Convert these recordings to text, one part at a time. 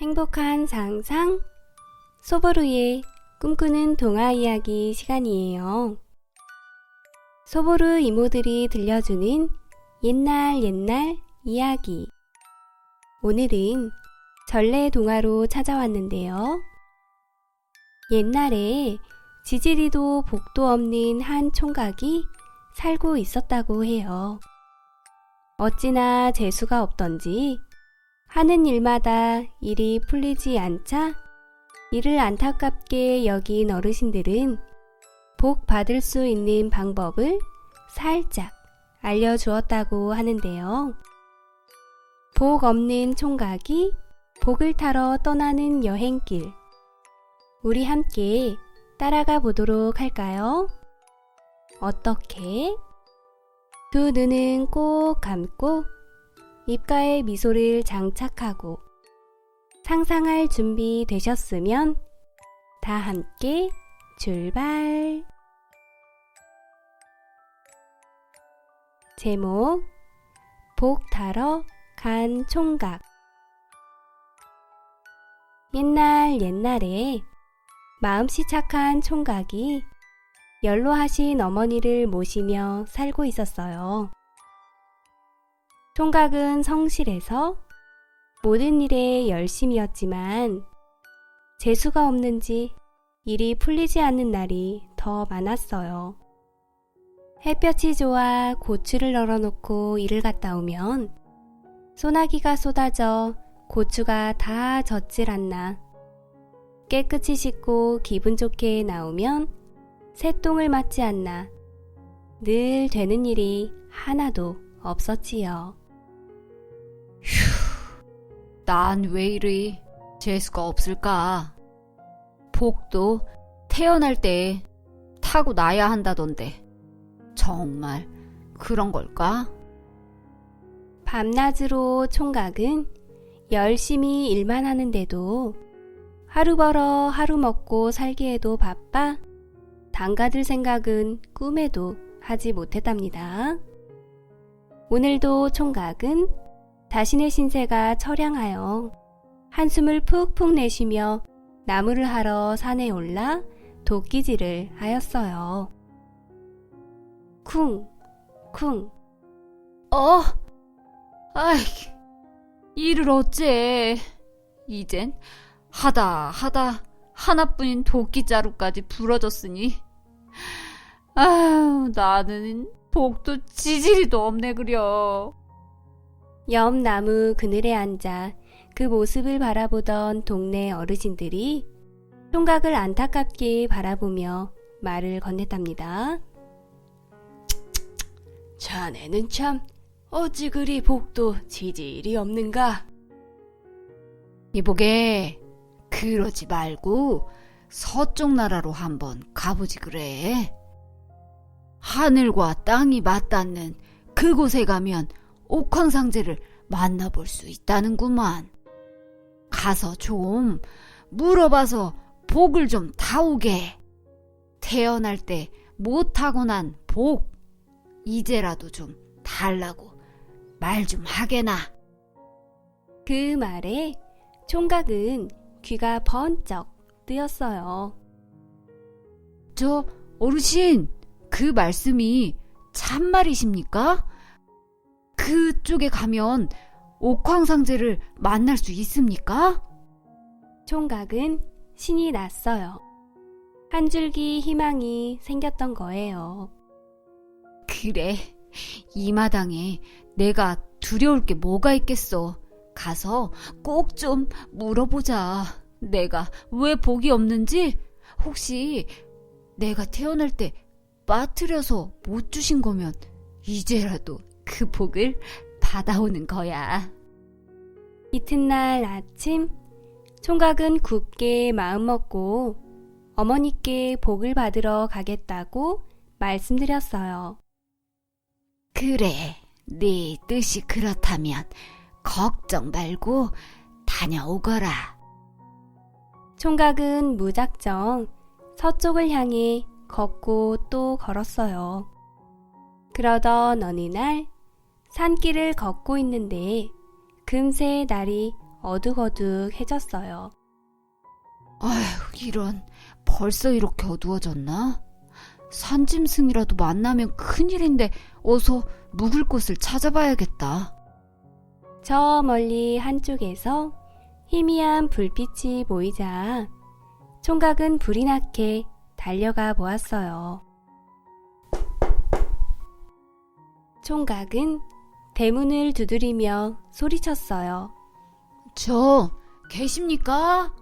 행복한 상상 소보루의 꿈꾸는 동화 이야기 시간이에요. 소보루 이모들이 들려주는 옛날 이야기. 오늘은 전래 동화로 찾아왔는데요. 옛날에 지지리도 복도 없는 한 총각이 살고 있었다고 해요. 어찌나 재수가 없던지 하는 일마다 일이 풀리지 않자 이를 안타깝게 여긴 어르신들은 복 받을 수 있는 방법을 살짝 알려주었다고 하는데요. 복 없는 총각이 복을 타러 떠나는 여행길. 우리 함께 따라가 보도록 할까요? 어떻게? 두 눈은 꼭 감고 입가에 미소를 장착하고 상상할 준비 되셨으면 다 함께 출발! 제목 복 타러 간 총각. 옛날에 마음씨 착한 총각이 연로하신 어머니를 모시며 살고 있었어요. 총각은 성실해서 모든 일에 열심이었지만 재수가 없는지 일이 풀리지 않는 날이 더 많았어요. 햇볕이 좋아 고추를 널어놓고 일을 갔다 오면 소나기가 쏟아져 고추가 다 젖질 않나. 깨끗이 씻고 기분 좋게 나오면 새똥을 맞지 않나. 늘 되는 일이 하나도 없었지요. 난 왜 이리 재수가 없을까? 복도 태어날 때 타고 나야 한다던데 정말 그런 걸까? 밤낮으로 총각은 열심히 일만 하는데도 하루 벌어 하루 먹고 살기에도 바빠 장가들 생각은 꿈에도 하지 못했답니다. 오늘도 총각은 자신의 신세가 처량하여 한숨을 푹푹 내쉬며 나무를 하러 산에 올라 도끼질을 하였어요. 쿵쿵. 아이, 일을 어째. 이젠 하다 하나뿐인 도끼자루까지 부러졌으니 아유, 나는 복도 지지리도 없네 그려. 옆 나무 그늘에 앉아 그 모습을 바라보던 동네 어르신들이 총각을 안타깝게 바라보며 말을 건넸답니다. 자네는 참 어찌 그리 복도 지질이 없는가? 이보게, 그러지 말고 서쪽 나라로 한번 가보지 그래. 하늘과 땅이 맞닿는 그곳에 가면 옥황상제를 만나볼 수 있다는구만. 가서 좀 물어봐서 복을 좀 타오게. 태어날 때 못하고 난 복 이제라도 좀 달라고 말 좀 하게나. 그 말에 총각은 귀가 번쩍 뜨였어요. 저 어르신, 그 말씀이 참말이십니까? 그쪽에 가면 옥황상제를 만날 수 있습니까? 총각은 신이 났어요. 한 줄기 희망이 생겼던 거예요. 그래, 이 마당에 내가 두려울 게 뭐가 있겠어. 가서 꼭 좀 물어보자. 내가 왜 복이 없는지, 혹시 내가 태어날 때 빠뜨려서 못 주신 거면 이제라도 그 복을 받아오는 거야. 이튿날 아침 총각은 굳게 마음먹고 어머니께 복을 받으러 가겠다고 말씀드렸어요. 그래, 네 뜻이 그렇다면 걱정 말고 다녀오거라. 총각은 무작정 서쪽을 향해 걷고 또 걸었어요. 그러던 어느 날 산길을 걷고 있는데 금세 날이 어둑어둑해졌어요. 아휴, 이런. 벌써 이렇게 어두워졌나? 산짐승이라도 만나면 큰일인데 어서 묵을 곳을 찾아봐야겠다. 저 멀리 한쪽에서 희미한 불빛이 보이자 총각은 불이 나게 달려가 보았어요. 총각은 대문을 두드리며 소리쳤어요. 저 계십니까?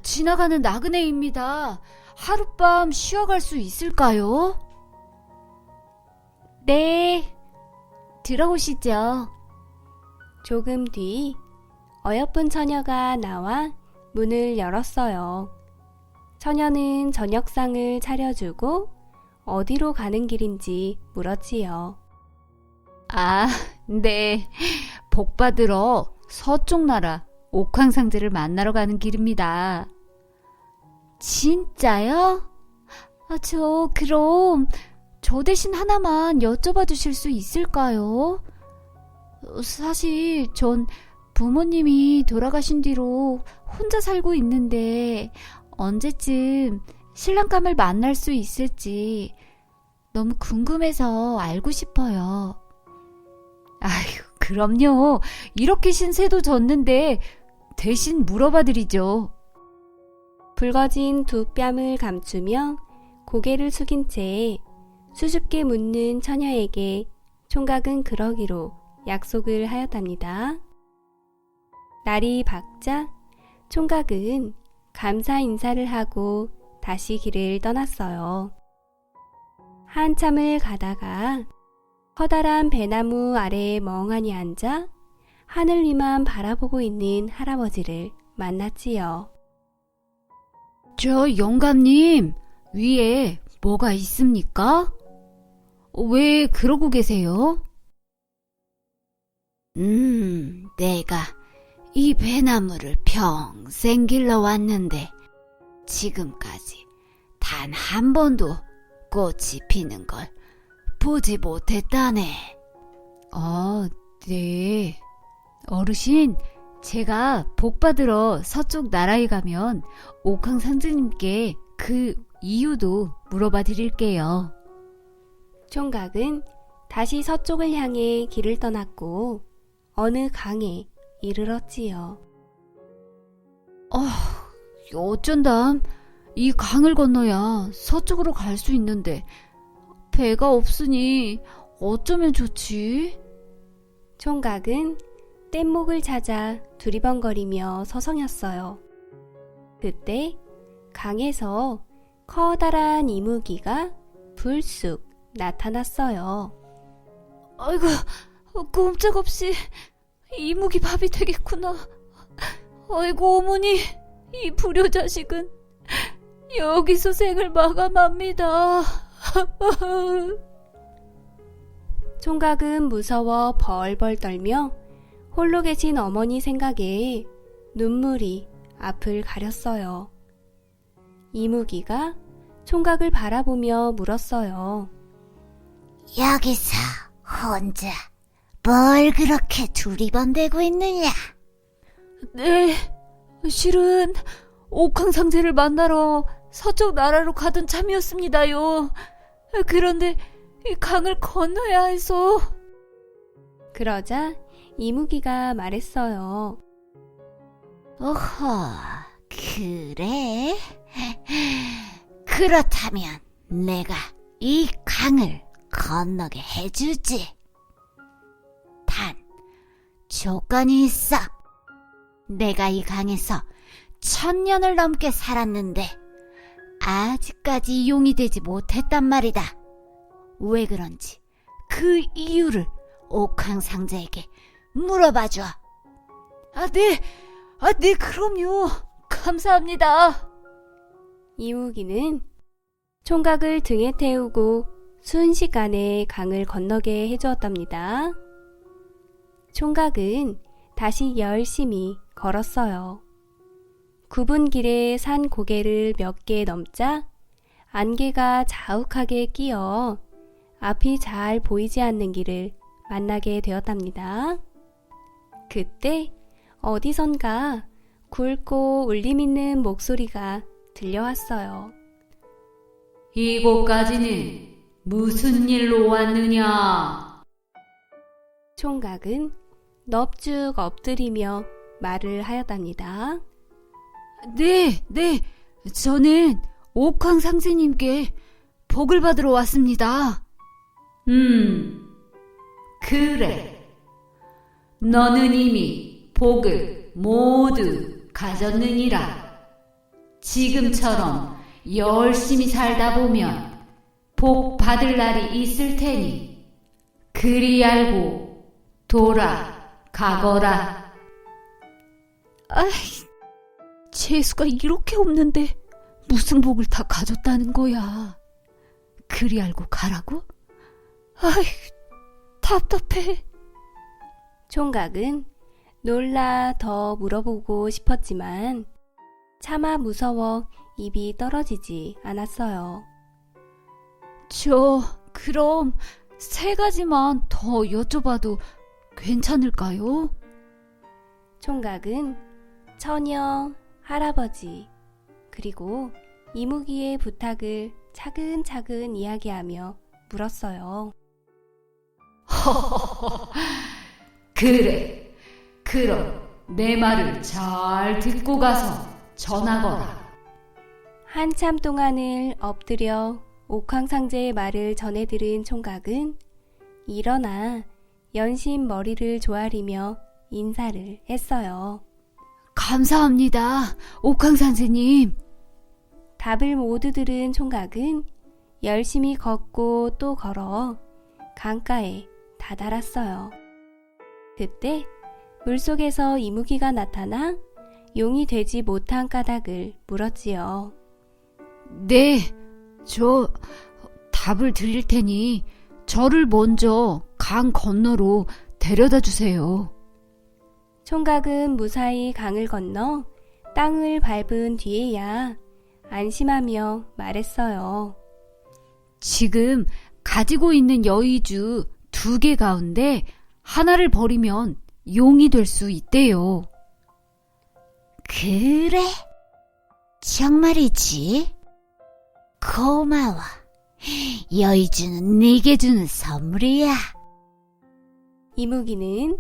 지나가는 나그네입니다. 하룻밤 쉬어갈 수 있을까요? 네, 들어오시죠. 조금 뒤 어여쁜 처녀가 나와 문을 열었어요. 처녀는 저녁상을 차려주고 어디로 가는 길인지 물었지요. 아, 네. 복 받으러 서쪽 나라 옥황상제를 만나러 가는 길입니다. 진짜요? 그럼 저 대신 하나만 여쭤봐 주실 수 있을까요? 사실 전 부모님이 돌아가신 뒤로 혼자 살고 있는데 언제쯤 신랑감을 만날 수 있을지 너무 궁금해서 알고 싶어요. 아휴, 그럼요. 이렇게 신세도 졌는데 대신 물어봐드리죠. 붉어진 두 뺨을 감추며 고개를 숙인 채 수줍게 묻는 처녀에게 총각은 그러기로 약속을 하였답니다. 날이 밝자 총각은 감사 인사를 하고 다시 길을 떠났어요. 한참을 가다가 커다란 배나무 아래에 멍하니 앉아 하늘 위만 바라보고 있는 할아버지를 만났지요. 저 영감님, 위에 뭐가 있습니까? 왜 그러고 계세요? 내가 이 배나무를 평생 길러왔는데 지금까지 단 한 번도 꽃이 피는 걸 보지 못했다네. 아, 네. 어르신, 제가 복 받으러 서쪽 나라에 가면 옥황상제님께 그 이유도 물어봐 드릴게요. 총각은 다시 서쪽을 향해 길을 떠났고 어느 강에 이르렀지요. 어쩐담. 이 강을 건너야 서쪽으로 갈 수 있는데 배가 없으니 어쩌면 좋지? 총각은 뗏목을 찾아 두리번거리며 서성였어요. 그때 강에서 커다란 이무기가 불쑥 나타났어요. 아이고, 꼼짝없이 이무기 밥이 되겠구나. 아이고, 어머니, 이 불효자식은 여기서 생을 마감합니다. 총각은 무서워 벌벌 떨며 홀로 계신 어머니 생각에 눈물이 앞을 가렸어요. 이무기가 총각을 바라보며 물었어요. 여기서 혼자 뭘 그렇게 두리번대고 있느냐? 네, 실은 옥황상제를 만나러 서쪽 나라로 가던 참이었습니다요. 그런데 이 강을 건너야 해서. 그러자 이무기가 말했어요. 오호, 그래? 그렇다면 내가 이 강을 건너게 해주지. 단, 조건이 있어. 내가 이 강에서 1000년을 넘게 살았는데 아직까지 용이 되지 못했단 말이다. 왜 그런지 그 이유를 옥황상제에게 물어봐줘. 네, 그럼요. 감사합니다. 이무기는 총각을 등에 태우고 순식간에 강을 건너게 해주었답니다. 총각은 다시 열심히 걸었어요. 굽은 길에 산 고개를 몇 개 넘자 안개가 자욱하게 끼어 앞이 잘 보이지 않는 길을 만나게 되었답니다. 그때 어디선가 굵고 울림 있는 목소리가 들려왔어요. 이곳까지는 무슨 일로 왔느냐? 총각은 넙죽 엎드리며 말을 하였답니다. 네, 저는 옥황 상제님께 복을 받으러 왔습니다. 그래. 너는 이미 복을 모두 가졌느니라. 지금처럼 열심히 살다 보면 복 받을 날이 있을 테니 그리 알고 돌아가거라. 아이, 재수가 이렇게 없는데 무슨 복을 다 가졌다는 거야. 그리 알고 가라고? 아이, 답답해. 총각은 놀라 더 물어보고 싶었지만 차마 무서워 입이 떨어지지 않았어요. 그럼 3가지만 더 여쭤봐도 괜찮을까요? 총각은 처녀, 할아버지, 그리고 이무기의 부탁을 차근차근 이야기하며 물었어요. 그래. 그럼 내 말을 잘 듣고 가서 전하거라. 한참 동안을 엎드려 옥황상제의 말을 전해 들은 총각은 일어나 연신 머리를 조아리며 인사를 했어요. 감사합니다, 옥황 상제님. 답을 모두 들은 총각은 열심히 걷고 또 걸어 강가에 다다랐어요. 그때 물속에서 이무기가 나타나 용이 되지 못한 까닭을 물었지요. 네, 저 답을 드릴 테니 저를 먼저 강 건너로 데려다 주세요. 총각은 무사히 강을 건너 땅을 밟은 뒤에야 안심하며 말했어요. 지금 가지고 있는 여의주 2개 가운데 하나를 버리면 용이 될 수 있대요. 그래? 정말이지? 고마워. 여의주는 네게 주는 선물이야. 이무기는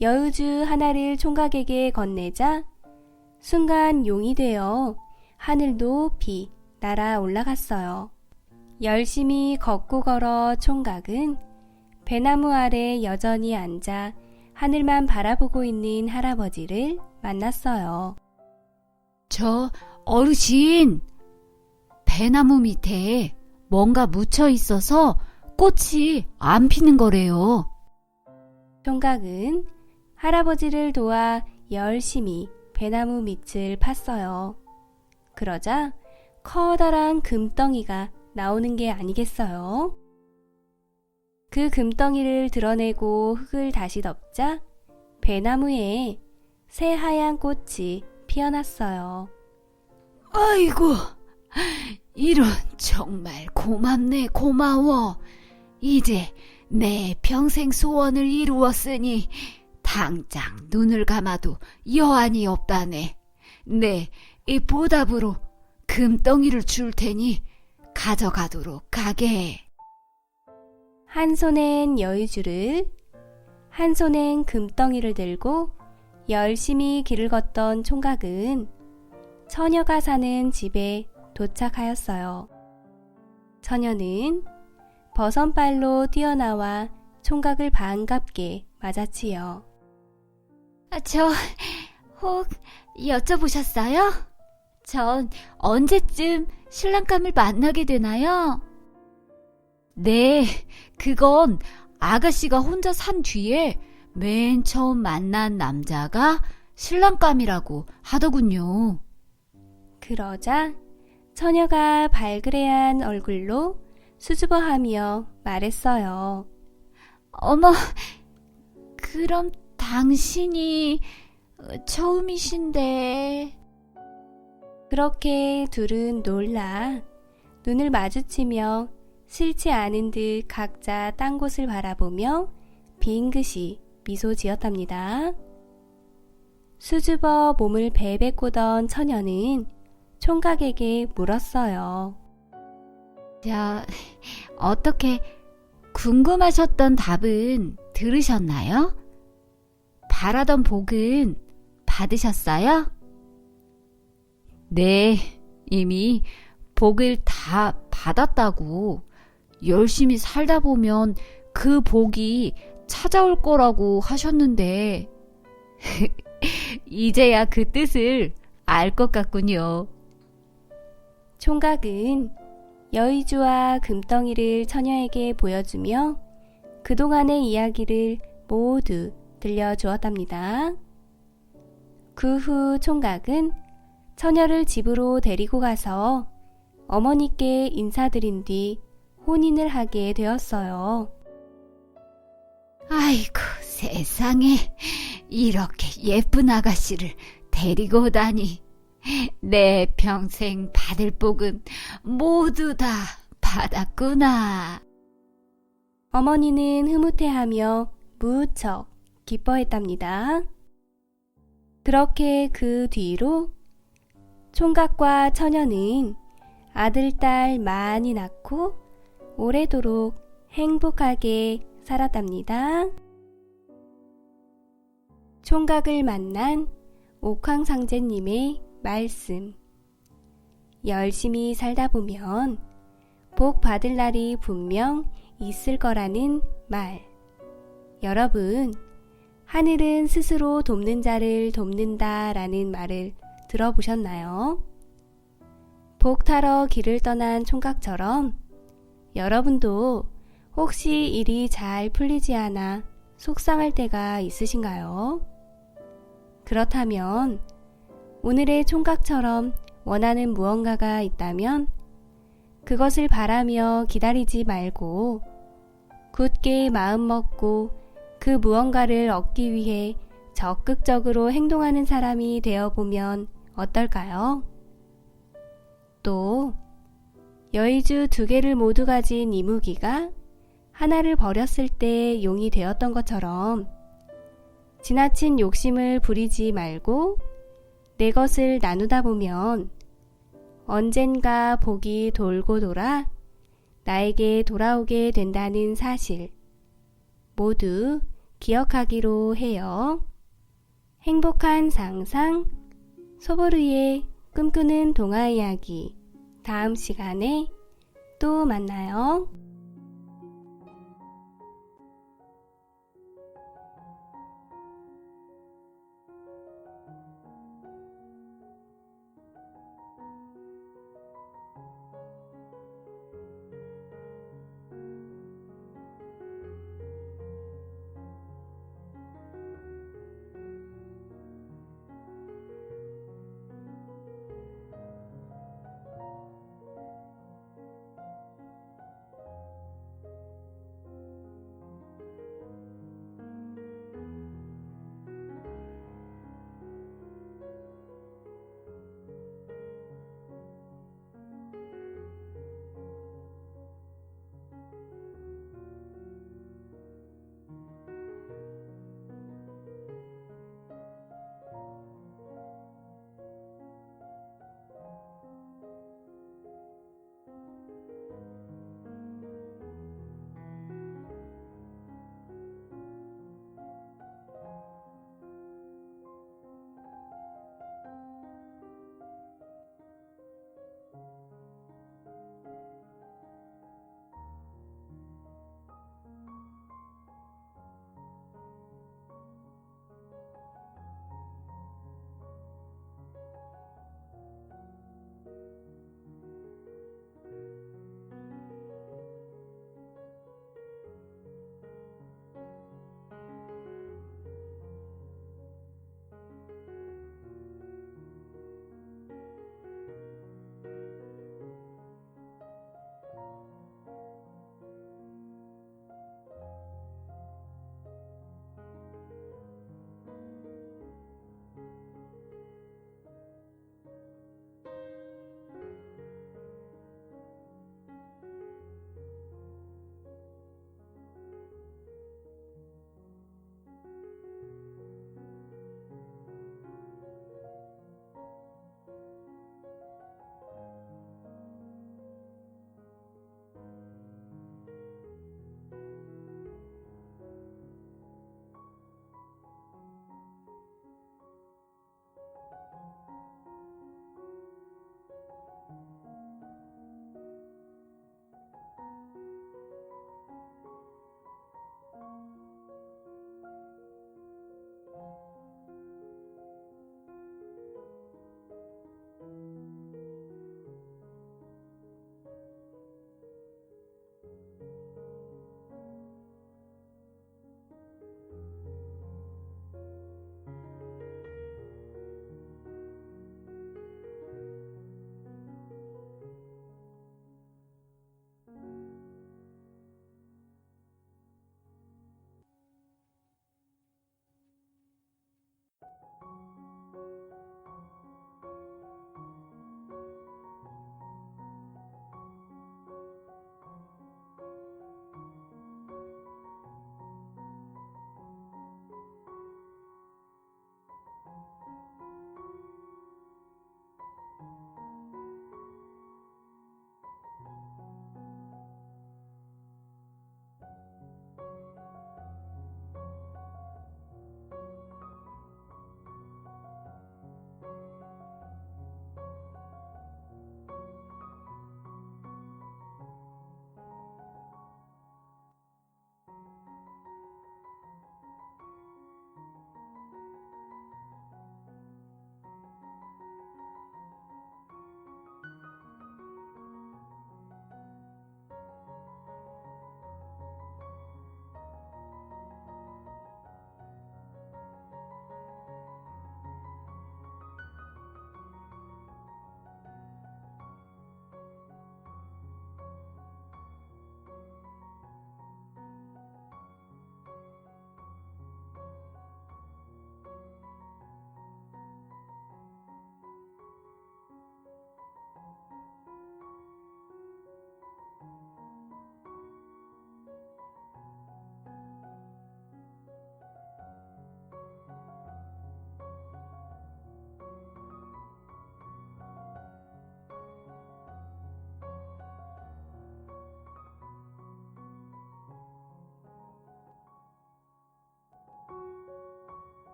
여우주 하나를 총각에게 건네자 순간 용이 되어 하늘 높이 날아 올라갔어요. 열심히 걷고 걸어 총각은 배나무 아래 여전히 앉아 하늘만 바라보고 있는 할아버지를 만났어요. 저 어르신, 배나무 밑에 뭔가 묻혀 있어서 꽃이 안 피는 거래요. 총각은 할아버지를 도와 열심히 배나무 밑을 팠어요. 그러자 커다란 금덩이가 나오는 게 아니겠어요? 그 금덩이를 드러내고 흙을 다시 덮자 배나무에 새하얀 꽃이 피어났어요. 아이고, 이런 정말 고맙네, 고마워. 이제 내 평생 소원을 이루었으니 당장 눈을 감아도 여한이 없다네. 네, 이 보답으로 금덩이를 줄 테니 가져가도록 하게 해. 한 손엔 여의주를, 한 손엔 금덩이를 들고 열심히 길을 걷던 총각은 처녀가 사는 집에 도착하였어요. 처녀는 버선발로 뛰어나와 총각을 반갑게 맞았지요. 혹 여쭤보셨어요? 전 언제쯤 신랑감을 만나게 되나요? 네, 그건 아가씨가 혼자 산 뒤에 맨 처음 만난 남자가 신랑감이라고 하더군요. 그러자 처녀가 발그레한 얼굴로 수줍어하며 말했어요. 어머, 그럼 당신이 처음이신데. 그렇게 둘은 놀라 눈을 마주치며 싫지 않은 듯 각자 딴 곳을 바라보며 빙긋이 미소 지었답니다. 수줍어 몸을 베베 꼬던 처녀는 총각에게 물었어요. 어떻게 궁금하셨던 답은 들으셨나요? 바라던 복은 받으셨어요? 네, 이미 복을 다 받았다고. 열심히 살다 보면 그 복이 찾아올 거라고 하셨는데, 이제야 그 뜻을 알 것 같군요. 총각은 여의주와 금덩이를 처녀에게 보여주며 그동안의 이야기를 모두 들려주었답니다. 그 후 총각은 처녀를 집으로 데리고 가서 어머니께 인사드린 뒤 혼인을 하게 되었어요. 아이고, 세상에 이렇게 예쁜 아가씨를 데리고 오다니. 내 평생 받을 복은 모두 다 받았구나. 어머니는 흐뭇해하며 무척 기뻐했답니다. 그렇게 그 뒤로 총각과 처녀는 아들, 딸 많이 낳고 오래도록 행복하게 살았답니다. 총각을 만난 옥황상제님의 말씀. 열심히 살다 보면 복 받을 날이 분명 있을 거라는 말. 여러분, 하늘은 스스로 돕는 자를 돕는다라는 말을 들어보셨나요? 복 타러 길을 떠난 총각처럼 여러분도 혹시 일이 잘 풀리지 않아 속상할 때가 있으신가요? 그렇다면 오늘의 총각처럼 원하는 무언가가 있다면 그것을 바라며 기다리지 말고 굳게 마음 먹고 그 무언가를 얻기 위해 적극적으로 행동하는 사람이 되어보면 어떨까요? 또 여의주 2개를 모두 가진 이무기가 하나를 버렸을 때 용이 되었던 것처럼 지나친 욕심을 부리지 말고 내 것을 나누다 보면 언젠가 복이 돌고 돌아 나에게 돌아오게 된다는 사실 모두 기억하기로 해요. 행복한 상상, 소보르의 꿈꾸는 동화 이야기. 다음 시간에 또 만나요.